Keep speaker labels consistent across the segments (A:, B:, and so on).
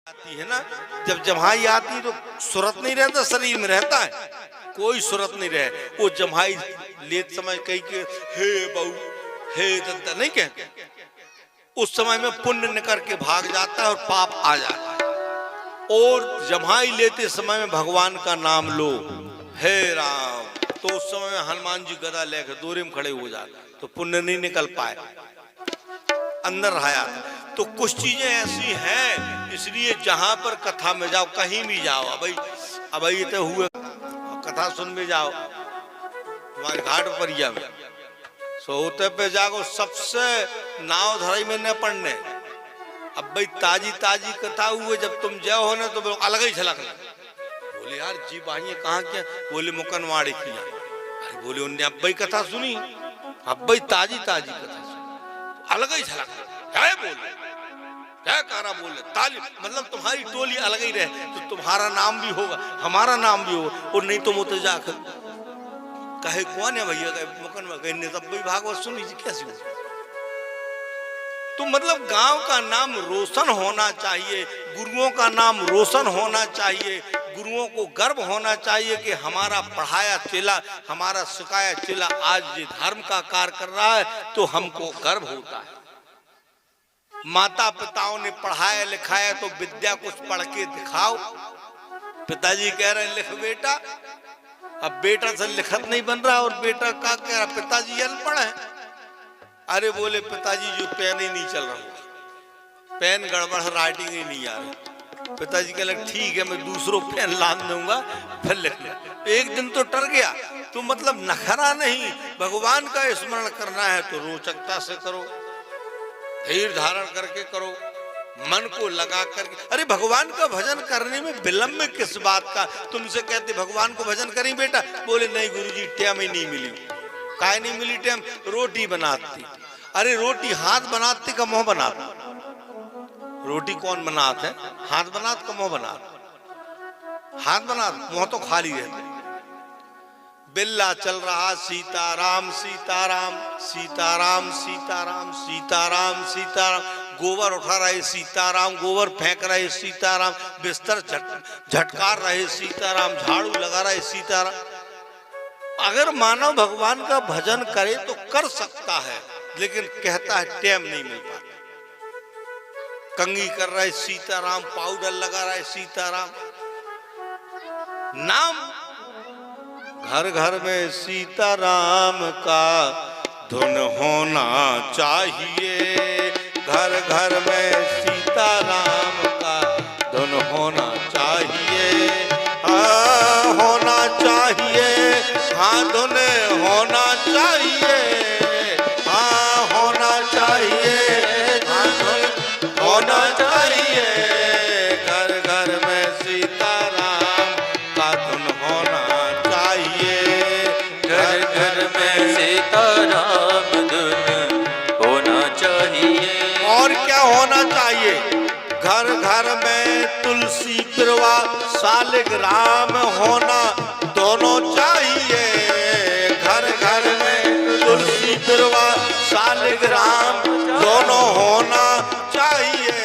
A: आती है ना, जब जम्हाई आती तो सूरत नहीं रहता, शरीर में रहता है, कोई सूरत नहीं रहे। वो जम्हाई लेते समय कही के हे बहू हे दद्दा नहीं कहते, उस समय में पुण्य निकल के भाग जाता है और पाप आ जाता है। और जम्हाई लेते समय में भगवान का नाम लो, हे राम, तो उस समय में हनुमान जी गदा लेकर दूरी में खड़े हो जाते, तो पुण्य नहीं निकल पाए, अंदर रहा। तो कुछ चीजें ऐसी हैं, इसलिए जहां पर कथा में जाओ, कहीं भी जाओ, अब ये तो हुए कथा सुन में जाओ, तुम्हारे घाट पर या सोते पे जाओ, सबसे नाव धराई में न पढ़ने। अब भाई ताजी ताजी कथा हुए, जब तुम जाओ हो ना तो अलग ही झलकना। बोले यार जी भाई कहाँ क्या, बोले मुकनवाड़ी की। अरे बोले उनने अब भाई कथा सुनी, अब भाई ताजी ताजी कथा सुनी, अलग ही झलकना। क्या बोले, क्या कारा बोले, ताली मतलब तुम्हारी टोली अलग ही रहे, तो तुम्हारा नाम भी होगा, हमारा नाम भी होगा। और नहीं तो मुझे जाकर कहे कौन है भैया, कहे मुकन तब भाई भागवत सुनी जी कैसी हो। तो मतलब गांव का नाम रोशन होना चाहिए, गुरुओं का नाम रोशन होना चाहिए, गुरुओं को गर्व होना चाहिए कि हमारा पढ़ाया चेला, हमारा सिखाया चेला आज ये धर्म का कार्य कर रहा है, तो हमको गर्व होता है। माता पिताओं ने पढ़ाया लिखाया तो विद्या कुछ पढ़ के दिखाओ। पिताजी कह रहे हैं लिख बेटा, अब बेटा से लिखत नहीं बन रहा, और बेटा का कह रहा पिताजी अनपढ़ है। अरे बोले पिताजी जो पेन ही नहीं चल रहा, पेन गड़बड़, राइटिंग ही नहीं आ रही। पिताजी कह लगे ठीक है मैं दूसरों पेन लाद दूंगा फिर लिख ले। एक दिन तो टर गया। तो मतलब नखरा नहीं, भगवान का स्मरण करना है तो रोचकता से करो, धैर्य धारण करके करो, मन को लगा करके। अरे भगवान का भजन करने में विलंब किस बात का। तुमसे कहते भगवान को भजन करें बेटा, बोले नहीं गुरुजी टाइम ही नहीं मिली। काहे नहीं मिली टाइम, रोटी बनाती। अरे रोटी हाथ बनाते का मुंह बनाता, रोटी कौन बनाते है, हाथ बनाते का मुंह बनाते, हाथ बनाते मुंह तो खाली रहते। बिल्ला चल रहा सीताराम सीताराम सीताराम सीताराम सीताराम सीताराम, गोबर उठा रहे सीताराम, गोबर फेंक रहे सीताराम, बिस्तर झटकार रहे सीताराम, झाड़ू लगा रहे सीताराम। अगर मानव भगवान का भजन करे तो कर सकता है, लेकिन कहता है टाइम नहीं मिल पाता। कंघी कर रहे सीताराम, पाउडर लगा रहे सीताराम। नाम घर घर में सीताराम का धुन होना चाहिए, घर घर में सीताराम का धुन होना चाहिए, होना चाहिए, हाँ धुन होना चाहिए, हाँ होना चाहिए, हाँ धुन होना चाहिए। घर घर में सीताराम का धुन होना चाहिए,
B: घर घर में सीताराम धुन होना चाहिए।
A: और क्या होना चाहिए, घर घर में तुलसी पिरवा शालिग्राम होना दोनों चाहिए। घर घर में तुलसी पिरवा शालिग्राम दोनों होना चाहिए।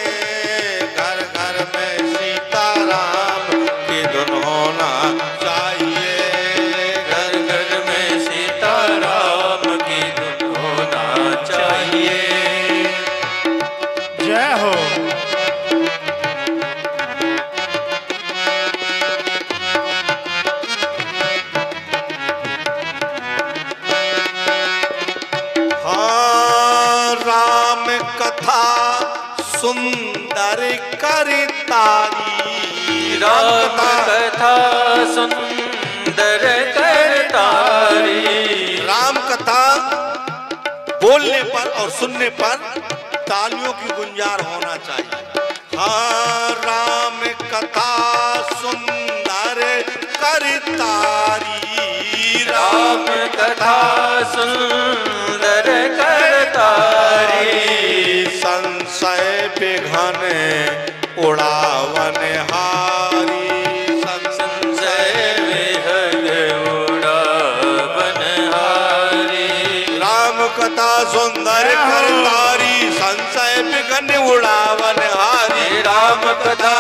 A: घर घर में सीताराम की धुन होना चाहिए,
B: घर घर में सीताराम की धुन होना चाहिए।
C: जय हो।
A: हाँ राम कथा सुंदर करतारी,
B: राम कथा सुंदर करतारी।
A: राम कथा बोलने पर और सुनने पर तालियों की गुंजार होना चाहिए। हाँ राम कथा सुंदर करतारी,
B: राम कथा सुंदर करतारी।
A: संशय विघन उड़ावन हारी,
B: संशय विघन उड़ावन हारी।
A: राम कथा सुंदर करतारी, संशय विघन उड़ावन हारी।
B: राम कथा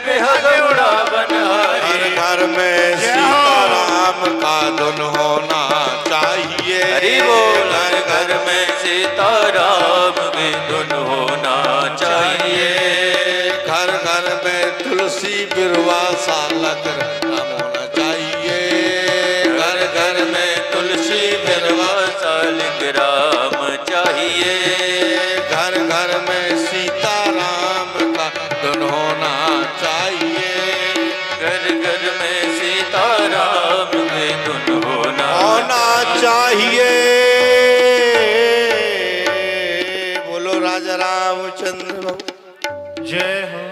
B: बिहगौड़ा बनहारी।
A: घर में सीताराम का धुन होना चाहिए।
B: हरि बोल। घर में सीताराम की धुन होना चाहिए।
A: घर घर में तुलसी बिरवा सालक राम होना चाहिए।
B: घर घर में तुलसी बिरवा सालिक राम चाहिए।
A: घर घर में सीताराम का धुन होना चाहिए।
B: घर घर में सीताराम की धुन होना
A: चाहिए। बोलो राजा रामचंद्र
C: जय हो।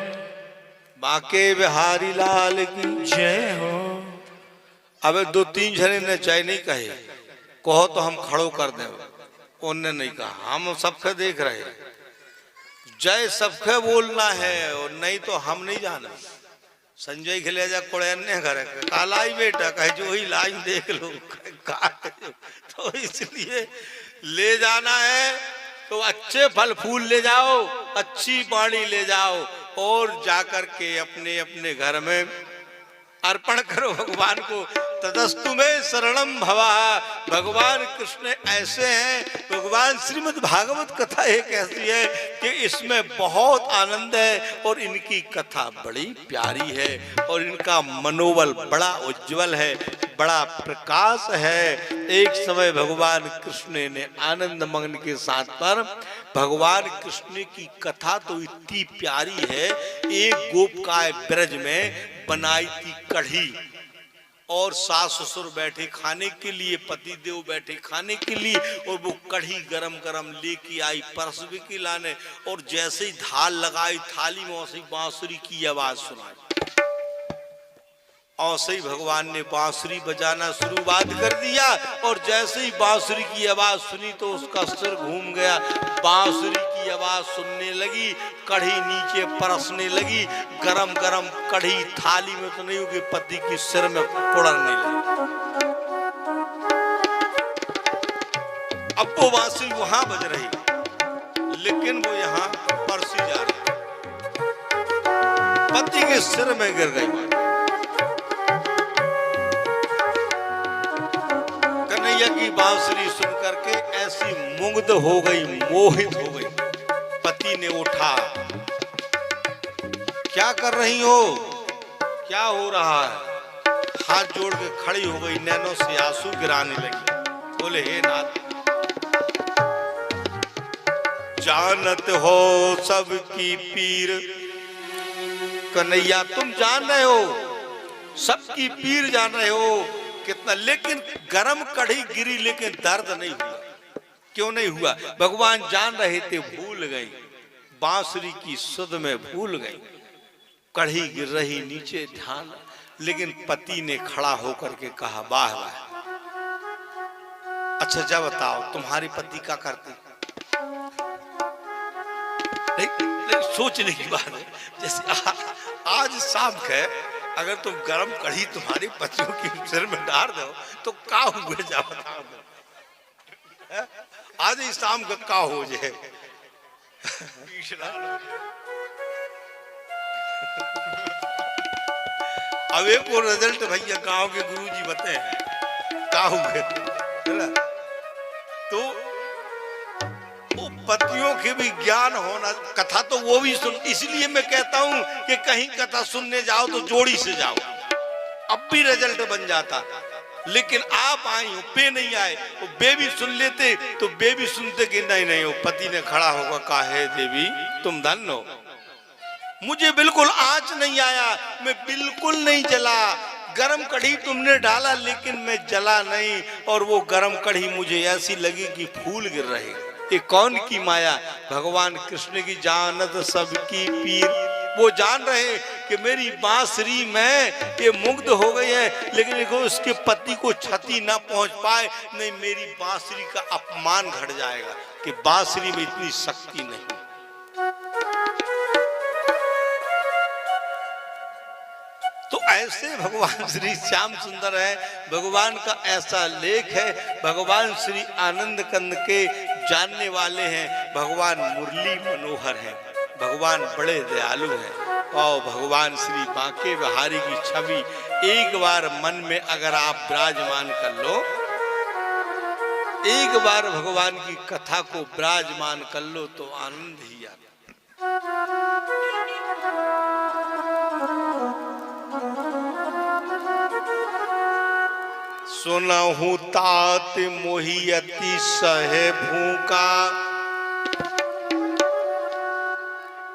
A: बाके बिहारी लाल की
C: जय हो।
A: अबे दो तीन जने ने चाय नहीं कहे, कहो तो हम खड़ो कर दें। उनने नहीं कहा, हम सबके देख रहे हैं। जय सबके बोलना है और नहीं तो हम नहीं जाना। संजय खिले जा कोड़े घर कालाई बेटा कहे जो ही लाइन देख लो तो इसलिए ले जाना है तो अच्छे फल फूल ले जाओ, अच्छी बाणी ले जाओ और जाकर के अपने अपने घर में अर्पण करो भगवान को। तदस्तु में शरणम भवा। भगवान कृष्ण ऐसे हैं, भगवान श्रीमद् भागवत कथा एक ऐसी है कि इसमें बहुत आनंद है और इनकी कथा बड़ी प्यारी है और इनका मनोबल बड़ा उज्जवल है, बड़ा प्रकाश है। एक समय भगवान कृष्ण ने आनंद मग्न के साथ पर भगवान कृष्ण की कथा तो इतनी प्यारी है। एक गोपकाय ब्रज में बनाई थी कढ़ी और सास ससुर बैठे खाने के लिए, पति देव बैठे खाने के लिए और वो कढ़ी गरम गरम लेके आई परसवी की लाने और जैसे ही धाल लगाई थाली में वैसे ही बांसुरी की आवाज सुनाई और सही भगवान ने बांसुरी बजाना शुरुआत कर दिया और जैसे ही बांसुरी की आवाज सुनी तो उसका सिर घूम गया। बांसुरी की आवाज सुनने लगी, कढ़ी नीचे परसने लगी, गरम गरम कढ़ी थाली में तो नहीं होगी, पति की सिर में पुड़ने लगी। अब वो बांसुरी वहां बज रही लेकिन वो यहाँ परसी जा रही, पति के सिर में गिर गई। की बांसुरी सुन करके ऐसी मुग्ध हो गई, मोहित हो गई। पति ने उठा, क्या कर रही हो, क्या हो रहा है? हाथ जोड़ के खड़ी हो गई, नैनों से आंसू गिराने लगी। बोले हे नाथ, जानत हो सबकी पीर कन्हैया, तुम जान रहे हो सबकी पीर जान रहे हो कितना, लेकिन गरम कढ़ी गिरी लेकिन दर्द नहीं हुआ। क्यों नहीं हुआ? भगवान जान रहे थे, भूल गई, बांसुरी की सुध में भूल गई। कढ़ी गिर रही नीचे ध्यान, लेकिन पति ने खड़ा होकर के कहा वाह वाह। अच्छा जा बताओ तुम्हारे पति क्या करते? नहीं, सोचने की बात है। जैसे आज शाम है, अगर तुम गरम कढ़ी तुम्हारे पतियों के सिर में डाल दो तो का हुए जा बताओ। आज ही शाम का हो जाए। अब एक और रिजल्ट भैया गांव के गुरुजी बताए का हुए तो वो पतियों के भी ज्ञान होना, कथा तो वो भी सुन। इसलिए मैं कहता हूं कि कहीं कथा सुनने जाओ तो जोड़ी से जाओ, अब भी रिजल्ट बन जाता। लेकिन आप आई हो, पे नहीं आए, वो बे भी सुन लेते तो बे भी सुनते कि नहीं नहीं, वो पति ने खड़ा होगा, काहे देवी तुम धन्य हो, मुझे बिल्कुल आंच नहीं आया, मैं बिल्कुल नहीं जला। गरम कढ़ी तुमने डाला लेकिन मैं जला नहीं, और वो गरम कढ़ी मुझे ऐसी लगी कि फूल गिर रहे। ये कौन की माया? भगवान कृष्ण की जानत सबकी पीर। वो जान रहे कि मेरी बांसुरी में ये मुग्ध हो गई है, लेकिन देखो उसके पति को क्षति ना पहुंच पाए, नहीं मेरी बांसुरी का अपमान घट जाएगा कि बांसुरी में इतनी शक्ति नहीं। तो ऐसे भगवान श्री श्याम सुंदर है, भगवान का ऐसा लेख है। भगवान श्री आनंद कंद के जानने वाले हैं, भगवान मुरली मनोहर हैं, भगवान बड़े दयालु हैं और भगवान श्री बांके बिहारी की छवि एक बार मन में अगर आप विराजमान कर लो, एक बार भगवान की कथा को विराजमान कर लो तो आनंद ही आता। सुनहु तात मोहि अति सहे भूखा।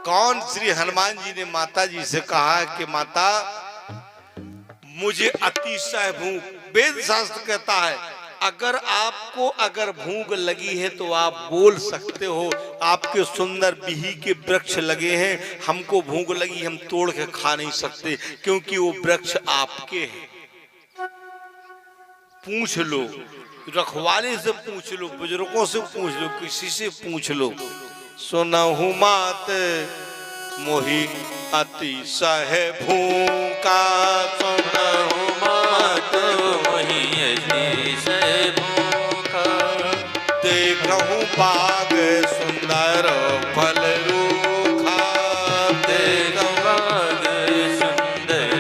A: कौन? श्री हनुमान जी ने माता जी से कहा कि माता मुझे अतिशय भूख। वेद शास्त्र कहता है अगर भूख लगी है तो आप बोल सकते हो। आपके सुंदर बिही के वृक्ष लगे हैं, हमको भूख लगी, हम तोड़ के खा नहीं सकते क्योंकि वो वृक्ष आपके हैं। पूछ लो, रखवाले से पूछ लो, बुजुर्गों से पूछ लो, किसी से पूछ लो। सुनहु मात मोहि अतिशय भूखा।
B: सुनहु मात मोहि अतिशय भूखा।
A: देखहु बाग सुंदर फल रूखा।
B: देखहु बाग सुंदर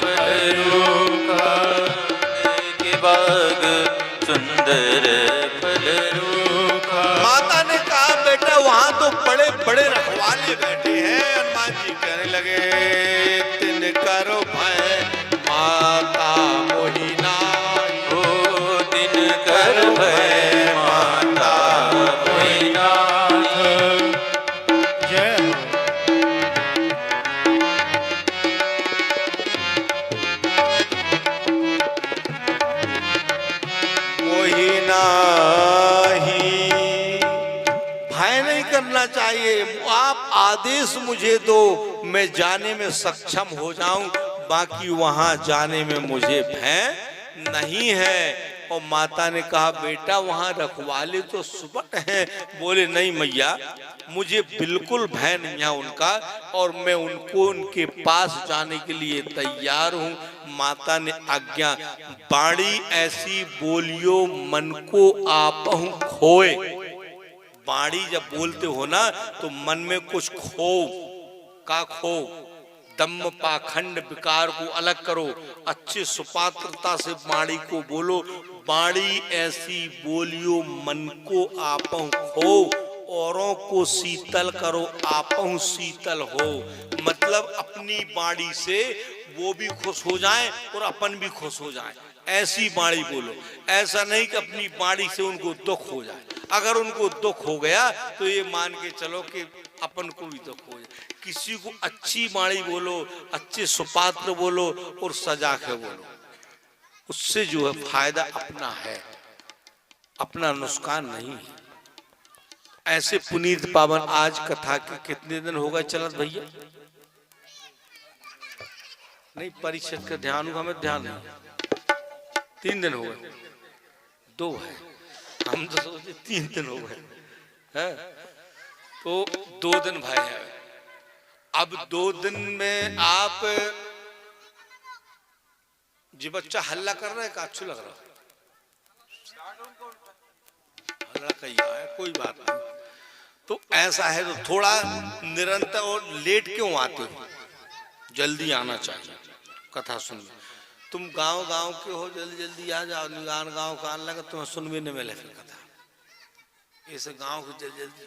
B: फल रूखा। देख बाग सुंदर फल रूखा।
A: माता ने कहा बेटा वहां तो बड़े बड़े रखवाले बैठे हैं। हनुमान जी कहने लगे तिन करो भय माता मोहि नाई।
B: ओ दिन कर भय माता मोहि नाई।
C: जय हो।
A: मोहि नाही। भय नहीं करना चाहिए। आप आदेश मुझे दो, मैं जाने में सक्षम हो जाऊं, बाकी वहां जाने में मुझे भय नहीं है। और माता ने कहा बेटा वहां रखवाले तो सुबट हैं। बोले नहीं मैया, मुझे बिल्कुल भय नहीं है उनका, और मैं उनको उनके पास जाने के लिए तैयार हूँ। माता ने आज्ञा, बाणी ऐसी बोलियो मन को आपहु खोए। बाणी जब बोलते हो ना तो मन में कुछ खो का खो। दम्म पाखंड विकार को अलग करो, अच्छे सुपात्रता से बाणी को बोलो। बाणी ऐसी बोलियो मन को आपहु खो, औरों को शीतल करो आपहु शीतल हो। मतलब अपनी बाणी से वो भी खुश हो जाएं और अपन भी खुश हो जाएं, ऐसी बाणी बोलो। ऐसा नहीं कि अपनी बाणी से उनको दुख हो जाए। अगर उनको दुख हो गया तो ये मान के चलो कि अपन को भी दुख हो जाए। किसी को अच्छी बाणी बोलो, अच्छे सुपात्र बोलो और सजा के बोलो, उससे जो है फायदा अपना है, अपना नुकसान नहीं है। ऐसे पुनीत पावन आज कथा के कितने दिन हो गए चलत भैया? नहीं, परिषद का ध्यान होगा, हमें ध्यान नहीं। 3 दिन हो गए, 2 है, हम तो सोचे 3 दिन हो गए हैं, तो 2 दिन भाई है। अब 2 दिन में आप जी बच्चा हल्ला कर रहा है का अच्छा लग रहा है? हल्ला कहीं आया, कोई बात नहीं। तो ऐसा है तो थोड़ा निरंतर और लेट क्यों आते हो? जल्दी आना चाहिए कथा सुनने। तुम गांव गांव के हो, जल्दी जल्दी आ जाओ। निगान गांव का आने लगा तुम्हें सुनने नहीं मिले फिर कथा। ऐसे गांव को जल्दी जल्दी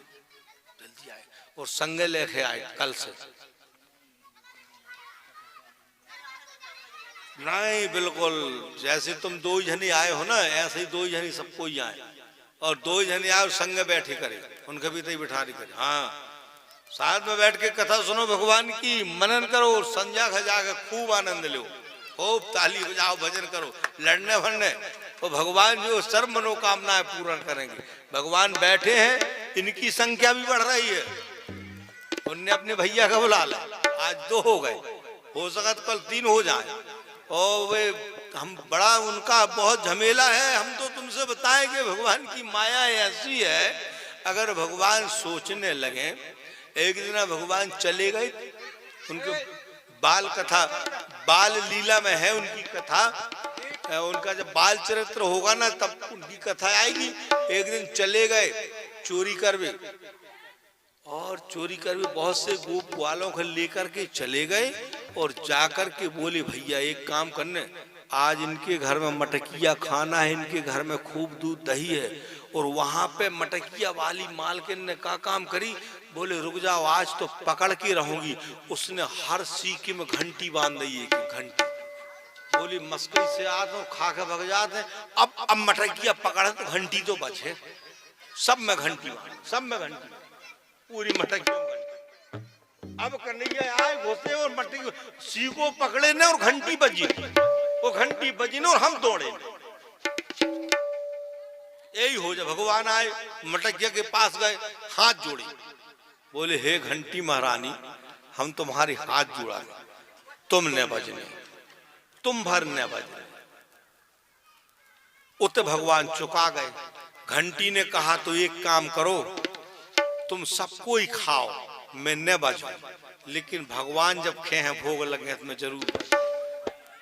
A: जल्दी आए और संगे लेके आए कल से। नहीं बिल्कुल, जैसे तुम 2 जने आए हो ना, ऐसे ही 2 जने सबको ही आए, और 2 जने आए और संग बैठे करे, उनके भी तो बिठा रही करे। हाँ, साथ में बैठ के कथा सुनो, भगवान की मनन करो, संजा खजा के खूब आनंद लो, खूब ताली बजाओ, भजन करो, लड़ने भरने, तो भगवान जो सर्व मनोकामनाएं पूर्ण करेंगे। भगवान बैठे हैं, इनकी संख्या भी बढ़ रही है। उनने अपने भैया का बुला ला, आज 2 हो गए, हो सका तो कल 3 हो जाए। और वे हम बड़ा उनका बहुत झमेला है। हम तो तुमसे बताएं कि भगवान की माया ऐसी है, अगर भगवान सोचने लगे, एक दिन भगवान चले गए, उनके बाल कथा, बाल लीला में है उनकी कथा। उनका जब बाल चरित्र होगा ना तब उनकी कथा आएगी। एक दिन चले गए चोरी करवे, और चोरी कर भी बहुत से गोप वालों को लेकर के चले गए और जाकर के बोले भैया एक काम करने, आज इनके घर में मटकिया खाना है, इनके घर में खूब दूध दही है। और वहां पे मटकिया वाली मालकिन ने क्या काम करी, बोले रुक जाओ आज तो पकड़ के रहूंगी। उसने हर सीके में घंटी बांध दी, एक घंटी। बोली मस्करी से आते हो खा के भग जाते हैं, अब मटकिया पकड़े तो घंटी तो बचे, सब में घंटी बांध, सब में घंटी, पूरी मटकिया में घंटी। अब कन्हैया आए घुसे और मटकी सीको पकड़े ने और घंटी बजी, वो घंटी बजी ने और हम दौड़े। यही हो जा भगवान आए मटकिया के पास गए, हाथ जोड़े, बोले हे घंटी महारानी हम तुम्हारे हाथ जोड़ा, तुम न बजने, तुम भर न बजने। उत भगवान चुका गए। घंटी ने कहा तो एक काम करो, तुम सबको ही खाओ, मैं न बजू, लेकिन भगवान जब खे हैं भोग लगे तो मैं जरूर।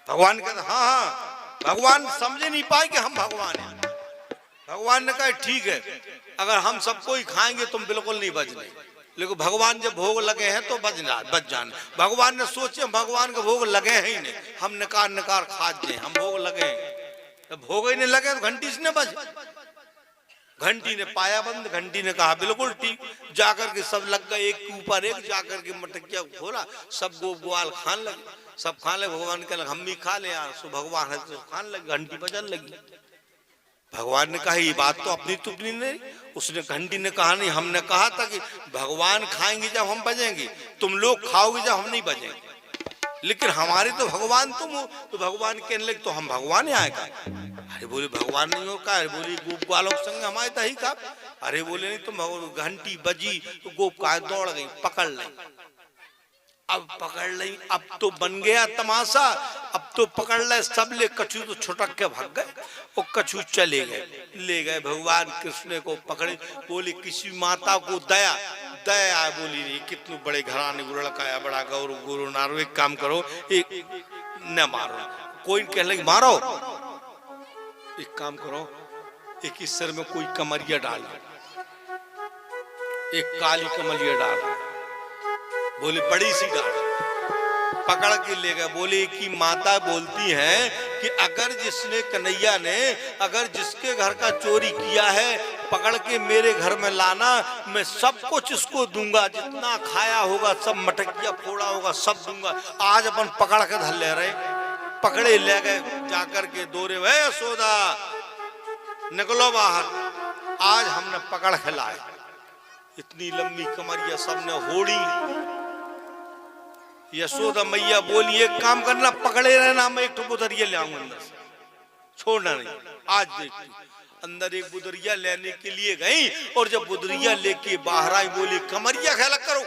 A: भगवान कहते हाँ हाँ, भगवान समझे नहीं पाए कि हम भगवान हैं। भगवान ने कहा ठीक है, अगर हम सबको ही खाएंगे तुम बिल्कुल नहीं बजने, लेकिन भगवान जब भोग लगे हैं तो बच जाने। भगवान ने सोचे भगवान के भोग लगे हैं ही नहीं, हम नकार नकार खा जाए, हम भोग लगे हैं, तो भोग ही नहीं लगे तो घंटी से न बज। घंटी ने पाया बंद, घंटी ने कहा बिल्कुल ठीक। जाकर के सब लग गए एक के ऊपर एक, जाकर के मटकिया खोला, सब गोप ग्वाल खान लगे, सब खाने लगे। भगवान के लगे हम भी खा ले यार, सो भगवान है तो खाने लगे, घंटी बजन लगी। भगवान ने कहा ये बात तो अपनी तुपनी नहीं। उसने घंटी ने कहा नहीं, हमने कहा था कि भगवान खाएंगे जब हम बजेंगे, तुम लोग खाओगे जब हम नहीं बजेंगे, लेकिन हमारे तो भगवान तुम हो। तो भगवान कहने लगे तो हम भगवान ही आएगा। अरे बोले भगवान नहीं हो का, बोले गोप वालों के संग हमारे तो ही का। अरे बोले नहीं, तुम घंटी बजी तो गोप का दौड़ गई, पकड़ ली। अब पकड़ ली, अब तो बन गया तमाशा, अब तो पकड़ ले सब, ले कछू तो छुटक के भाग गए, वो कछू चले गए, ले गए भगवान कृष्ण को पकड़े। बोले किसी माता को दया दया, बोली नहीं कितने बड़े घराने को लड़का है, बड़ा गौरव गुरु नारो, एक काम करो एक न मारो, कोई कह लगे मारो, एक काम करो एक इस सर में कोई कमरिया डाल, एक काली कमरिया डाल, बोले बड़ी सी डाल, पकड़ के ले गए। बोले कि माता बोलती है कि अगर जिसने कन्हैया ने अगर जिसके घर का चोरी किया है पकड़ के मेरे घर में लाना, मैं सब कुछ इसको दूंगा, जितना खाया होगा सब मटकिया फोड़ा होगा सब दूंगा। आज अपन पकड़ के धर ले रहे, पकड़े ले गए, जाकर के दौरे वे यशोदा निकलो बाहर, आज हमने पकड़ के लाए। इतनी लंबी कमरिया सबने होड़ी। यशोदा मैया बोली एक काम करना, पकड़े रहना, मैं एक तो बुदरिया ले आऊंगा अंदर से, छोड़ना नहीं। आज देखती अंदर एक बुदरिया लेने के लिए गई, और जब बुदरिया लेके बाहर आई बोली कमरिया ख्याल करो,